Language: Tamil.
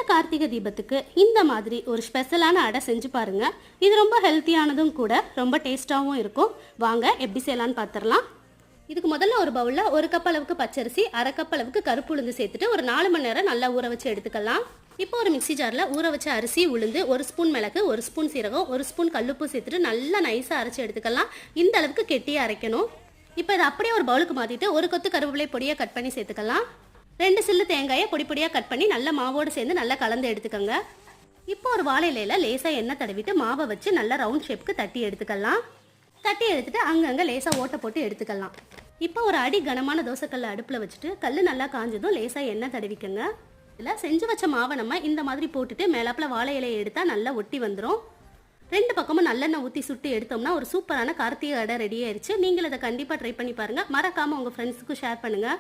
கார்த்திகை தீபத்துக்கு இந்த மாதிரி ஒரு ஸ்பெஷலான அடை செஞ்சு பாருங்க. இது ரொம்ப ஹெல்த்தியானதும் கூட, ரொம்ப டேஸ்டாகவும் இருக்கும். வாங்க எப்படி செய்யலான்னு பார்த்துடலாம். இதுக்கு முதல்ல ஒரு பவுலில் 1 கப் அளவுக்கு பச்சரிசி, 1/2 கப் அளவுக்கு கருப்பு உளுந்து சேர்த்துட்டு ஒரு 4 மணி நேரம் நல்லா ஊற வச்சு எடுத்துக்கலாம். இப்போ ஒரு மிக்சி ஜாரில் ஊற வச்ச அரிசி, உளுந்து, 1 ஸ்பூன் மிளகு, 1 ஸ்பூன் சீரகம், 1 ஸ்பூன் கல்லுப்பு சேர்த்துட்டு நல்லா நைஸாக அரைச்சி எடுத்துக்கலாம். இந்த அளவுக்கு கெட்டியாக அரைக்கணும். இப்போ இதை அப்படியே ஒரு பவுலுக்கு மாற்றிட்டு 1 கொத்து கருவேப்பிலை பொடியாக கட் பண்ணி சேர்த்துக்கலாம். 2 சில்லு தேங்காயை பொடி பொடியாக கட் பண்ணி நல்லா மாவோடு சேர்ந்து நல்லா கலந்து எடுத்துக்கோங்க. இப்போ ஒரு வாழை இலையில லேசாக எண்ணெய் தடவிட்டு மாவை வச்சு நல்லா ரவுண்ட் ஷேப்புக்கு தட்டி எடுத்துக்கலாம். தட்டி எடுத்துட்டு அங்கங்கே லேசாக ஓட்டை போட்டு எடுத்துக்கலாம். இப்போ ஒரு அடி கனமான தோசைக்கல்லை அடுப்பில் வச்சுட்டு கல் நல்லா காஞ்சதும் லேசாக எண்ணெய் தடவிக்கங்க. இதில் செஞ்சு வச்ச மாவை நம்ம இந்த மாதிரி போட்டுட்டு மேலாப்பில் வாழை இலையை எடுத்தால் நல்லா ஒட்டி வந்துடும். 2 பக்கமும் நல்லெண்ணெய் ஊற்றி சுட்டு எடுத்தோம்னா ஒரு சூப்பரான கார்த்திகை அடை ரெடி ஆயிடுச்சு. நீங்கள் இதை கண்டிப்பாக ட்ரை பண்ணி பாருங்கள். மறக்காமல் உங்கள் ஃப்ரெண்ட்ஸுக்கும் ஷேர் பண்ணுங்கள்.